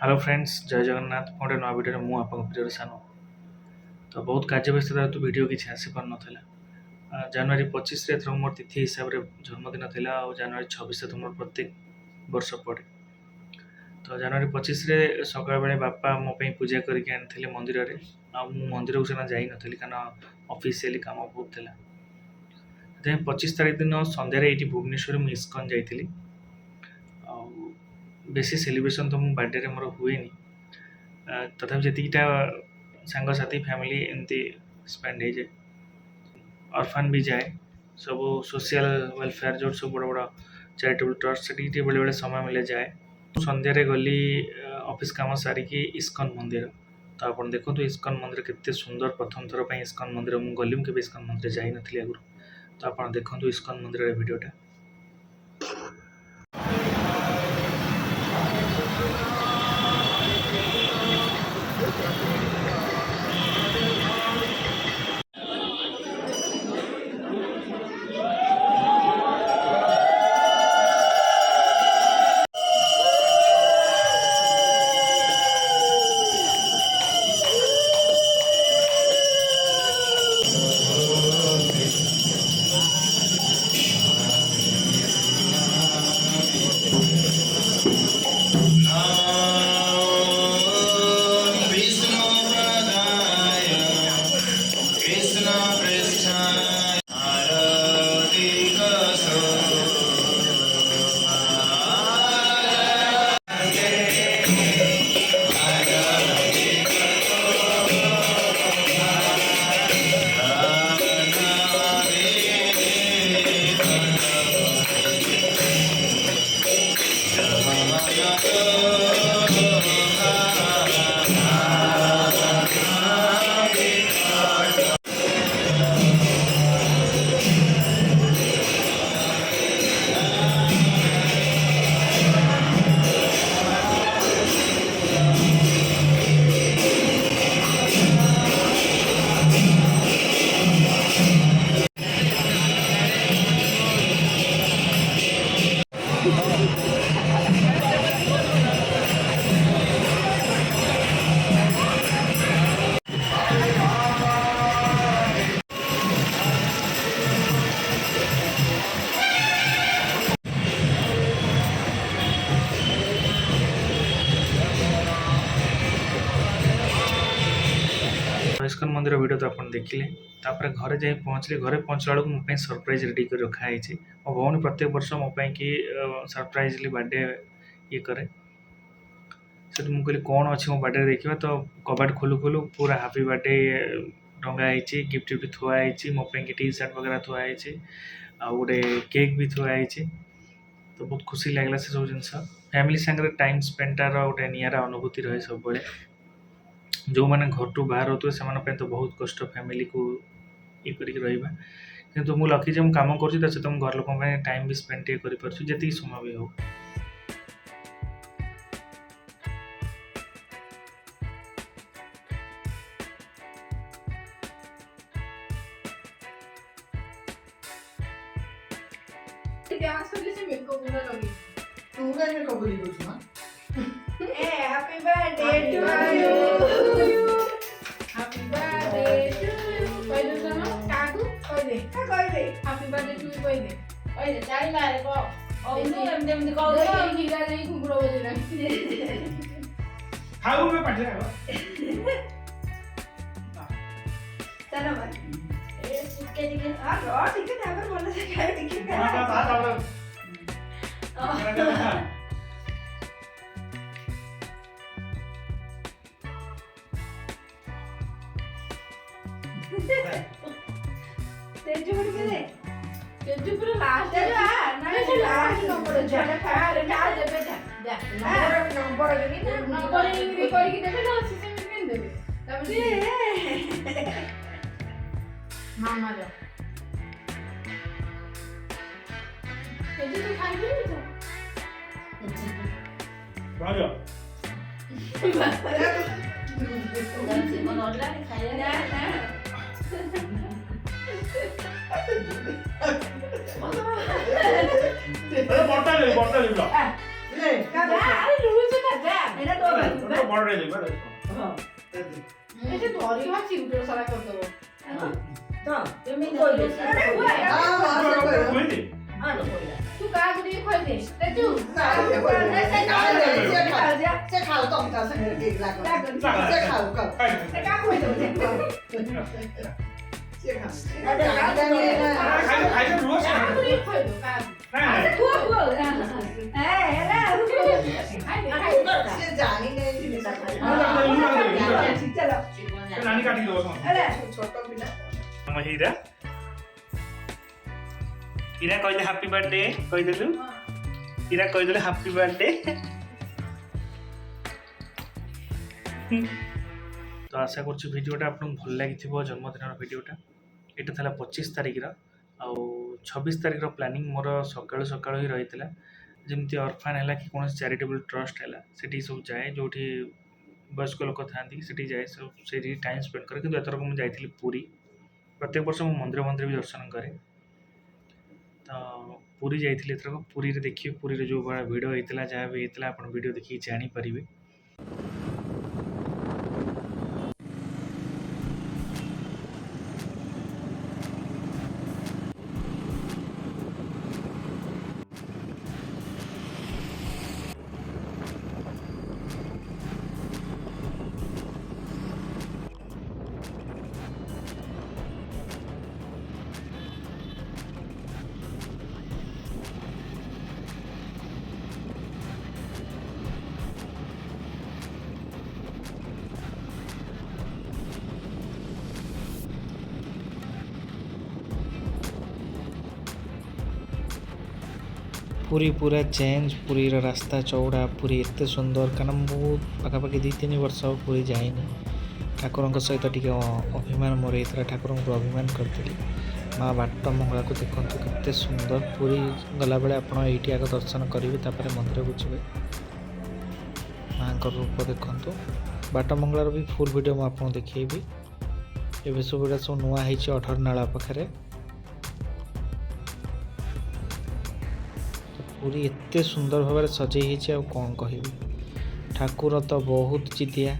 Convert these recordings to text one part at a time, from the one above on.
Hello friends, जय जगन्नाथ। गोटे नुआ भिडियो मु आप प्रिय सान तो बहुत कार्य व्यस्तता तो भिडियो किसी आसी पार ना। जनवरी 25 एथर मोर तिथि हिसाब से जन्मदिन था और जनवरी 26 तुम प्रत्येक वर्ष पड़े। तो जनवरी 25 सकाल बेले बापा मो पूजा करके आनी मंदिर में मंदिर को सीना जा नी कारण ऑफिशियली काम बहुत था। 25 तारीख दिन संध्यारे ये भुवनेश्वर में इस्कन जाइली। बेसी सेलिब्रेशन तो मो बर्थडे मोर हुए तथापि जीटा सांगसाथी फैमिली एमती स्पेंड हो जाए। ऑर्फन भी जाए सब सोशल वेलफेयर जो सब बड़ बड़ चैरिटेबल ट्रस्ट से बेले बेले समय मिले जाए। संध्यारे गली ऑफिस काम सारिकी इस्कन मंदिर। तो आप देखो इस्कन मंदिर केते सुंदर। प्रथम थर पर इस्कन मंदिर मुझे गली के इस्कन मंदिर जाई नथली आगु। तो आप देखो इस्कन मंदिर वीडियोटा। इस्कन मंदिर वीडियो तो आप देखिले। घरे जाए पहुँचली। घरे पहुँचला बेलू मोप सरप्राइज रेडी कर रखाई। मो भौणी प्रत्येक वर्ष मो कि सरप्राइजली बर्थडे ये करे। से मुझे कहली कौन अच्छी मो बर्थडे देखा। तो कबाट खोलू खोलू पूरा हापी बर्थडे टंगाई। गिफ्ट गिफ्ट थुआई मो टी शर्ट वगैरह थुआई आ गोटे केक भी थुआई। तो बहुत खुशी लगला से सब जिनस फैमिली संगे टाइम स्पेंडार गोटे निरा अनुभूति रहे सब बड़े। जो मैंने घर टू बाहर होते से तो बहुत कष्ट फैमिली को ये कर मुझे लकी जो कम कर घर लोक टाइम भी स्पेंड कर समय भी हो। Happy birthday to you. Happy birthday to you. Koi do sama? Kaku? Koi de. Happy birthday to you koi de. Koi de. Chai mare ko. Oh, itu em kau de. Ini kita ni kumpul aja ni. How me pakai apa? Sana bang. Tiket. Ah, tiket apa? Mana sih kayak tiket kan? Apa? Tezu पर के दे। तेजू पर last है ना। ये last number है। जा दे बेटा। जा। नंबर के नहीं ना। नंबर इंग्लिश करके देबे ना सिस्टम में पिन देबे। तब मामा जा। तेजू तो खाई भी तो। राजा। से मनोला ने खाया ना। बॉटल ले लो। ले। का अरे लूज ना जा। मेरा तो ବଡ଼ଟେ ଦେବା ହଁ ଏଠି ଧରି ହଁ ଚିଙ୍ଗୁଡ଼ି ସାରା କରିଦେବ ତ କେମିତି କହିଲେ ହଁ କହିଦେ ତୁ କାହାକୁ ଟିକେ ଖୋଇଦେ ତେଜୁ ସେ ଖାଉ ତମ ତା ସାଙ୍ଗରେ ଠିକ ଲାଗୁ ସେ ଖାଉ ଖାଉ କାହାକୁ ଖୋଇଦେବ ସେ ଖାଉ ଖାଇଦେ ରୁହ କାହାକୁ ଟିକେ ଖୋଇଦବ କାହାକୁ ସେ ଜାଣିନେ ଜିନିଷ ନାନୀ କାଟି ଦେବ ଛୋଟ ପିଲା ଆମ ହୀରା ହୀରା କହିଲେ ହାପି ବାର୍ଥଡେ କହିଦେଲୁ ହୀରା କହିଦେଲେ ହାପି ବାର୍ଥଡେ ତ ଆଶା କରୁଛି ଭିଡ଼ିଓଟା ଆପଣଙ୍କୁ ଭଲ ଲାଗିଥିବ ଜନ୍ମଦିନର ଭିଡ଼ିଓଟା ଏଇଟା ଥିଲା 25 ତାରିଖର ଆଉ 26 ତାରିଖର ପ୍ଲାନିଂ ମୋର ସକାଳୁ ସକାଳୁ ହିଁ ରହିଥିଲା ଯେମିତି ଅର୍ଫାନ୍ ହେଲା କି କୌଣସି ଚାରିଟେବଲ୍ ଟ୍ରଷ୍ଟ ହେଲା ସେଠି ସବୁ ଯାଏ ଯେଉଁଠି ବୟସ୍କ ଲୋକ ଥାଆନ୍ତି ସେଠି ଯାଏ ସେଇଠି ଟାଇମ୍ ସ୍ପେଣ୍ଡ କରେ କିନ୍ତୁ ଏଥରକ ମୁଁ ଯାଇଥିଲି ପୁରୀ ପ୍ରତ୍ୟେକ ବର୍ଷ ମୁଁ ମନ୍ଦିର ବି ଦର୍ଶନ କରେ ତ ପୁରୀ ଯାଇଥିଲି ଏଥରକ ପୁରୀରେ ଦେଖିବେ ପୁରୀରେ ଯେଉଁ ଭଳିଆ ଭିଡ଼ ହେଇଥିଲା ଯାହା ବି ହେଇଥିଲା ଆପଣ ଭିଡ଼ିଓ ଦେଖିକି ଜାଣିପାରିବେ ପୁରୀ ପୁରା ଚେଞ୍ଜ ପୁରୀର ରାସ୍ତା ଚଉଡ଼ା ପୁରୀ ଏତେ ସୁନ୍ଦର କାରଣ ମୁଁ ପାଖାପାଖି 2-3 ବର୍ଷ ହେବ ପୁରୀ ଯାଇନି ଠାକୁରଙ୍କ ସହିତ ଟିକେ ଅଭିମାନ ମୋର ହେଇଥିଲା ଠାକୁରଙ୍କୁ ଅଭିମାନ କରିଥିଲି ମା ବାଟ ମଙ୍ଗଳାକୁ ଦେଖନ୍ତୁ କେତେ ସୁନ୍ଦର ପୁରୀ ଗଲାବେଳେ ଆପଣ ଏଇଠି ଆଗ ଦର୍ଶନ କରିବେ ତାପରେ ମନ୍ଦିରକୁ ଯିବେ ମାଙ୍କ ରୂପ ଦେଖନ୍ତୁ ବାଟ ମଙ୍ଗଳାର ବି ଫୁଲ୍ ଭିଡ଼ିଓ ମୁଁ ଆପଣଙ୍କୁ ଦେଖେଇବି ଏବେ ସବୁ ଏଗୁଡ଼ା ସବୁ ନୂଆ ହେଇଛି 18 ନାଳ ପାଖରେ ପୁରୀ ଏତେ ସୁନ୍ଦର ଭାବରେ ସଜେଇ ହେଇଛି ଆଉ କ'ଣ କହିବି ଠାକୁର ତ ବହୁତ ଜିଦିଆ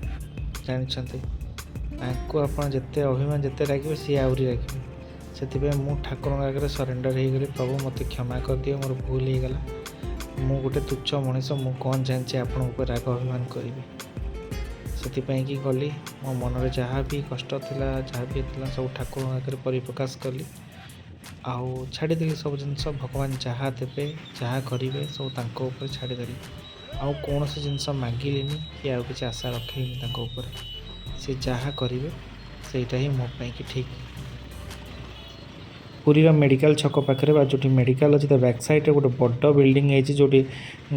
ଜାଣିଛନ୍ତି ତାଙ୍କୁ ଆପଣ ଯେତେ ଅଭିମାନ ଯେତେ ରାଗିବେ ସିଏ ଆହୁରି ରାଗିବେ ସେଥିପାଇଁ ମୁଁ ଠାକୁରଙ୍କ ଆଗରେ ସରେଣ୍ଡର ହେଇଗଲି ପ୍ରଭୁ ମୋତେ କ୍ଷମା କରିଦିଅ ମୋର ଭୁଲ ହେଇଗଲା ମୁଁ ଗୋଟେ ତୁଚ୍ଛ ମଣିଷ ମୁଁ କ'ଣ ଜାଣିଛି ଆପଣଙ୍କ ଉପରେ ରାଗ ଅଭିମାନ କରିବି ସେଥିପାଇଁ କି ଗଲି ମୋ ମନରେ ଯାହା ବି କଷ୍ଟ ଥିଲା ଯାହା ବି ଥିଲା ସବୁ ଠାକୁରଙ୍କ ଆଗରେ ପରିପ୍ରକାଶ କଲି ଆଉ ଛାଡ଼ିଦେଲି ସବୁ ଜିନିଷ ଭଗବାନ ଯାହା ଦେବେ ଯାହା କରିବେ ସବୁ ତାଙ୍କ ଉପରେ ଛାଡ଼ିଦେଲି ଆଉ କୌଣସି ଜିନିଷ ମାଗିଲିନି କି ଆଉ କିଛି ଆଶା ରଖିଲିନି ତାଙ୍କ ଉପରେ ସେ ଯାହା କରିବେ ସେଇଟା ହିଁ ମୋ ପାଇଁକି ଠିକ୍ ପୁରୀର ମେଡ଼ିକାଲ ଛକ ପାଖରେ ବା ଯେଉଁଠି ମେଡ଼ିକାଲ ଅଛି ତା ବ୍ୟାକ୍ ସାଇଡ଼୍ରେ ଗୋଟେ ବଡ଼ ବିଲ୍ଡିଂ ହେଇଛି ଯେଉଁଠି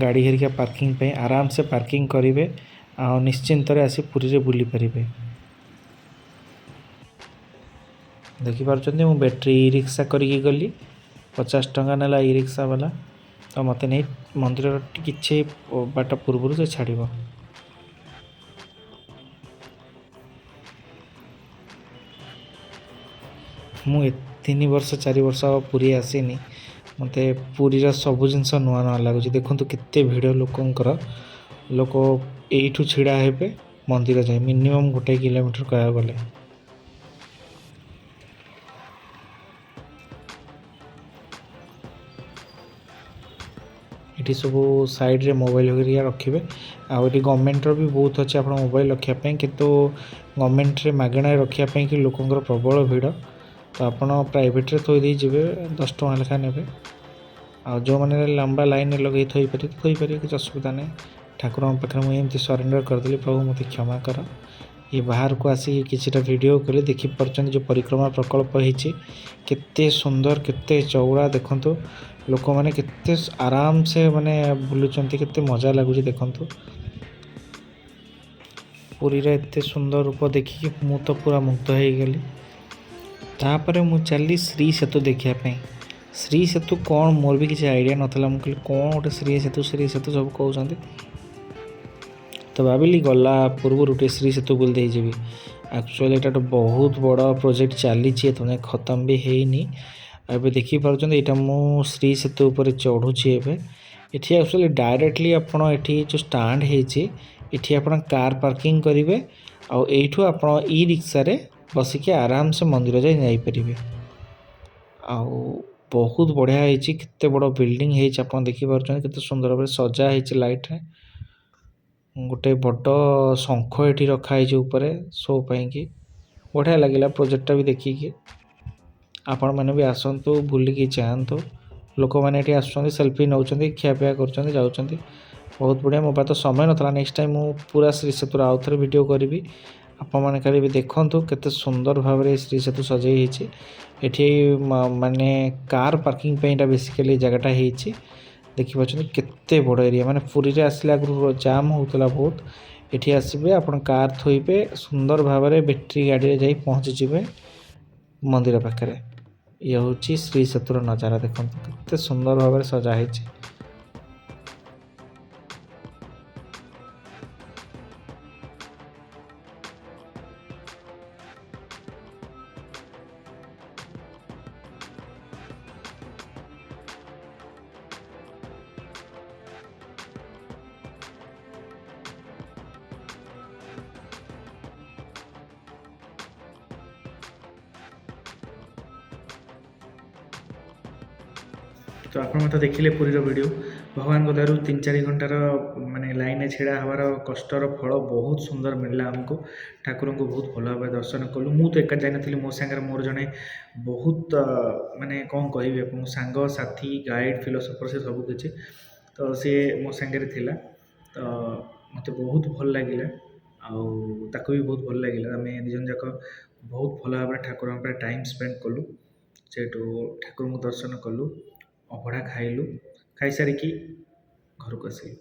ଗାଡ଼ି ହେରିକା ପାର୍କିଂ ପାଇଁ ଆରାମସେ ପାର୍କିଂ କରିବେ ଆଉ ନିଶ୍ଚିନ୍ତରେ ଆସି ପୁରୀରେ ବୁଲିପାରିବେ ଦେଖିପାରୁଛନ୍ତି ମୁଁ ବ୍ୟାଟେରୀ ଇ ରିକ୍ସା କରିକି ଗଲି 50 ଟଙ୍କା ନେଲା ଇ ରିକ୍ସା ବାଲା ତ ମୋତେ ନେଇ ମନ୍ଦିରର କିଛି ବାଟ ପୂର୍ବରୁ ସେ ଛାଡ଼ିବ ମୁଁ 3 ବର୍ଷ 4 ବର୍ଷ ପୁରୀ ଆସିନି ମୋତେ ପୁରୀର ସବୁ ଜିନିଷ ନୂଆ ନୂଆ ଲାଗୁଛି ଦେଖନ୍ତୁ କେତେ ଭିଡ଼ ଲୋକଙ୍କର ଲୋକ ଏଇଠୁ ଛିଡ଼ା ହେବେ ମନ୍ଦିର ଯାଏ ମିନିମମ୍ 1 କିଲୋମିଟର କହିବାକୁ ଗଲେ ଏଠି ସବୁ ସାଇଡ଼ରେ ମୋବାଇଲ ହେରିକା ରଖିବେ ଆଉ ଏଠି ଗଭର୍ଣ୍ଣମେଣ୍ଟର ବି ବହୁତ ଅଛି ଆପଣ ମୋବାଇଲ ରଖିବା ପାଇଁ କିନ୍ତୁ ଗଭର୍ଣ୍ଣମେଣ୍ଟରେ ମାଗଣାରେ ରଖିବା ପାଇଁ କି ଲୋକଙ୍କର ପ୍ରବଳ ଭିଡ଼ ତ ଆପଣ ପ୍ରାଇଭେଟରେ ଥୋଇ ଦେଇ ଯିବେ 10 ଟଙ୍କା ଲେଖା ନେବେ ଆଉ ଯେଉଁମାନେ ଲମ୍ବା ଲାଇନରେ ଲଗେଇ ଥୋଇପାରିବେ କିଛି ଅସୁବିଧା ନାହିଁ ଠାକୁରଙ୍କ ପାଖରେ ମୁଁ ଏମିତି ସରେଣ୍ଡର କରିଦେଲି ପ୍ରଭୁ ମୋତେ କ୍ଷମା କର ये बाहर को आसिक किछिटा वीडियो कले देखिपार्छन्ति जो परिक्रमा प्रकल्प होइछि केते सुंदर केते चौड़ा देखंतु लोक माने केते आराम से माने बुलुचंती केते मजा लागुछि देखंतु पुरी रे एते सुंदर रूप देखि मु तो पूरा मुग्ध हो गली तापर मु चली श्री सेतु देखिया पे श्री सेतु कौन मोर भी किसी आइडिया नथला मु कहली कौन गोटे श्री सेतु सब कहउछन्ति तो भाविली गला पूर्व गोटे श्री सेतु बुल दे जीवी एक्चुअली एटा तो बहुत बड़ा प्रोजेक्ट चली तुम खत्म भी हैनी एबे देखि पारुछन एटा मु श्री सेतु ऊपर चढ़ुछि एबे एठी एक्चुअली डायरेक्टली आपण एठी जो स्टैंड हेछि ଏଠି ଆପଣ କାର ପାର୍କିଂ କରିବେ ଆଉ ଏଇଠୁ ଆପଣ ଇ ରିକ୍ସାରେ ବସିକି ଆରାମସେ ମନ୍ଦିର ଯାଇ ଯାଇପାରିବେ। ଆଉ ବହୁତ ବଢ଼ିଆ ହେଇଛି, କେତେ ବଡ଼ ବିଲ୍ଡିଂ ହେଇଛି ଆପଣ ଦେଖିପାରୁଛନ୍ତି, କେତେ ସୁନ୍ଦର ଭାବରେ ସଜା ହେଇଛି ଲାଇଟ୍ରେ। ଗୋଟେ ବଡ଼ ଶଙ୍ଖ ଏଠି ରଖା ହେଇଛି ଉପରେ ଶୋ ପାଇଁକି। ବଢ଼ିଆ ଲାଗିଲା ପ୍ରୋଜେକ୍ଟଟା ବି ଦେଖିକି। ଆପଣମାନେ ବି ଆସନ୍ତୁ, ବୁଲିକି ଯାଆନ୍ତୁ। ଲୋକମାନେ ଏଠି ଆସୁଛନ୍ତି, ସେଲ୍ଫି ନେଉଛନ୍ତି, ଖିଆପିଆ କରୁଛନ୍ତି, ଯାଉଛନ୍ତି। ବହୁତ ବଢ଼ିଆ। ମୋ ପାଖରେ ତ ସମୟ ନଥିଲା, ନେକ୍ସଟ ଟାଇମ୍ ମୁଁ ପୁରା ଶ୍ରୀ ସେତୁର ଆଉ ଥରେ ଭିଡ଼ିଓ କରିବି। ଆପଣମାନେ ଖାଲି ବି ଦେଖନ୍ତୁ କେତେ ସୁନ୍ଦର ଭାବରେ ଶ୍ରୀ ସେତୁ ସଜେଇ ହେଇଛି। ଏଠି ମାନେ କାର ପାର୍କିଂ ପାଇଁ ଏଇଟା ବେସିକାଲି ଏ ଜାଗାଟା ହେଇଛି। ଦେଖିପାରୁଛନ୍ତି କେତେ ବଡ଼ ଏରିଆ, ମାନେ ପୁରୀରେ ଆସିଲେ ଆଗରୁ ଜାମ୍ ହେଉଥିଲା ବହୁତ। ଏଠି ଆସିବେ ଆପଣ କାର ଥୋଇବେ, ସୁନ୍ଦର ଭାବରେ ବ୍ୟାଟେରୀ ଗାଡ଼ିରେ ଯାଇ ପହଞ୍ଚିଯିବେ ମନ୍ଦିର ପାଖରେ। ଇଏ ହେଉଛି ଶ୍ରୀ ସେତୁର ନଜାରା, ଦେଖନ୍ତୁ କେତେ ସୁନ୍ଦର ଭାବରେ ସଜା ହେଇଛି। ତ ଆପଣ ମଧ୍ୟ ଦେଖିଲେ ପୁରୀର ଭିଡ଼ିଓ। ଭଗବାନଙ୍କ ଦୟାରୁ 3-4 ଘଣ୍ଟାର ମାନେ ଲାଇନରେ ଛିଡ଼ା ହେବାର କଷ୍ଟର ଫଳ ବହୁତ ସୁନ୍ଦର ମିଳିଲା ଆମକୁ। ଠାକୁରଙ୍କୁ ବହୁତ ଭଲ ଭାବରେ ଦର୍ଶନ କଲୁ। ମୁଁ ତ ଏକା ଯାଇନଥିଲି, ମୋ ସାଙ୍ଗରେ ମୋର ଜଣେ ବହୁତ ମାନେ କ'ଣ କହିବି ଆପଣଙ୍କୁ, ସାଙ୍ଗସାଥୀ, ଗାଇଡ଼, ଫିଲୋସଫର, ସେ ସବୁ କିଛି। ତ ସିଏ ମୋ ସାଙ୍ଗରେ ଥିଲା, ତ ମୋତେ ବହୁତ ଭଲ ଲାଗିଲା ଆଉ ତାକୁ ବି ବହୁତ ଭଲ ଲାଗିଲା। ଆମେ ଦୁଇ ଜଣ ଯାକ ବହୁତ ଭଲ ଭାବରେ ଠାକୁରଙ୍କ ପାଇଁ ଟାଇମ୍ ସ୍ପେଣ୍ଡ କଲୁ। ସେଇଠୁ ଠାକୁରଙ୍କୁ ଦର୍ଶନ କଲୁ, ଅଭଡ଼ା ଖାଇଲୁ, ଖାଇସାରିକି ଘରକୁ ଆସିଲୁ।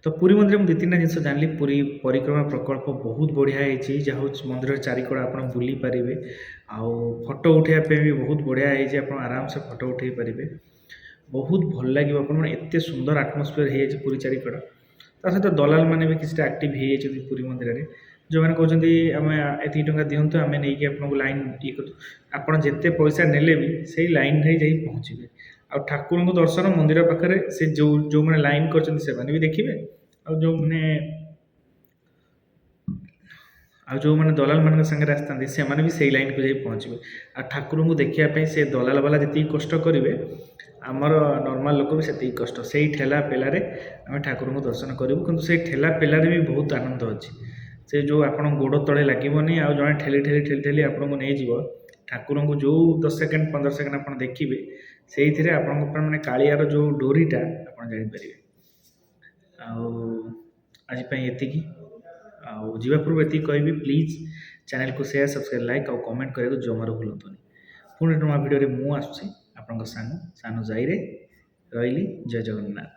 ତ ପୁରୀ ମନ୍ଦିରରେ ମୁଁ 2-3ଟା ଜିନିଷ ଜାଣିଲି। ପୁରୀ ପରିକ୍ରମା ପ୍ରକଳ୍ପ ବହୁତ ବଢ଼ିଆ ହେଇଛି, ଯାହା ହେଉଛି ମନ୍ଦିରର ଚାରିକଡ଼ ଆପଣ ବୁଲି ପାରିବେ। ଆଉ ଫଟୋ ଉଠାଇବା ପାଇଁ ବି ବହୁତ ବଢ଼ିଆ ହେଇଛି, ଆପଣ ଆରାମସେ ଫଟୋ ଉଠାଇ ପାରିବେ। ବହୁତ ଭଲ ଲାଗିବ ଆପଣଙ୍କୁ, ଏତେ ସୁନ୍ଦର ଆଟମୋସ୍ଫିୟର ହେଇଯାଇଛି ପୁରୀ ଚାରିକଡ଼। ତା ସହିତ ଦଲାଲ ମାନେ ବି କିଛିଟା ଆକ୍ଟିଭ୍ ହେଇଯାଇଛନ୍ତି ପୁରୀ ମନ୍ଦିରରେ, ଯେଉଁମାନେ କହୁଛନ୍ତି ଆମେ ଏତିକି ଟଙ୍କା ଦିଅନ୍ତୁ, ଆମେ ନେଇକି ଆପଣଙ୍କୁ ଲାଇନ୍ ଇଏ କରୁ। ଆପଣ ଯେତେ ପଇସା ନେଲେ ବି ସେଇ ଲାଇନ୍ରେ ଯାଇ ପହଞ୍ଚିବେ। ଆଉ ଠାକୁରଙ୍କୁ ଦର୍ଶନ ମନ୍ଦିର ପାଖରେ ସେ ଯେଉଁମାନେ ଲାଇନ୍ କରିଛନ୍ତି ସେମାନେ ବି ଦେଖିବେ, ଆଉ ଯେଉଁମାନେ ଦଲାଲମାନଙ୍କ ସାଙ୍ଗରେ ଆସିଥାନ୍ତି ସେମାନେ ବି ସେଇ ଲାଇନ୍କୁ ଯାଇ ପହଞ୍ଚିବେ। ଆଉ ଠାକୁରଙ୍କୁ ଦେଖିବା ପାଇଁ ସେ ଦଲାଲ ବାଲା ଯେତିକି କଷ୍ଟ କରିବେ, ଆମର ନର୍ମାଲ ଲୋକ ବି ସେତିକି କଷ୍ଟ। ସେଇ ଠେଲା ପେଲାରେ ଆମେ ଠାକୁରଙ୍କୁ ଦର୍ଶନ କରିବୁ, କିନ୍ତୁ ସେଇ ଠେଲା ପେଲାରେ ବି ବହୁତ ଆନନ୍ଦ ଅଛି। ସେ ଯେଉଁ ଆପଣଙ୍କ ଗୋଡ଼ ତଳେ ଲାଗିବନି, ଆଉ ଜଣେ ଠେଲି ଠେଲି ଆପଣଙ୍କୁ ନେଇଯିବ। ଠାକୁରଙ୍କୁ ଯେଉଁ 10 ସେକେଣ୍ଡ 15 ସେକେଣ୍ଡ ଆପଣ ଦେଖିବେ, ସେଇଥିରେ ଆପଣଙ୍କ ପାଇଁ ମାନେ କାଳିଆର ଯେଉଁ ଡୋରିଟା ଆପଣ ଜାଣିପାରିବେ। ଆଉ ଆଜି ପାଇଁ ଏତିକି। ଆଉ ଯିବା ପୂର୍ବରୁ ଏତିକି କହିବି, ପ୍ଲିଜ୍ ଚ୍ୟାନେଲକୁ ସେୟାର, ସବସ୍କ୍ରାଇବ୍, ଲାଇକ୍ ଆଉ କମେଣ୍ଟ କରିବାକୁ ଜମାରୁ ଭୁଲନ୍ତୁନି। ପୁଣି ନୂଆ ଭିଡ଼ିଓରେ ମୁଁ ଆସୁଛି, ଆପଣଙ୍କ ସାନ ଜାଇରେ। ରହିଲି, ଜୟ ଜଗନ୍ନାଥ।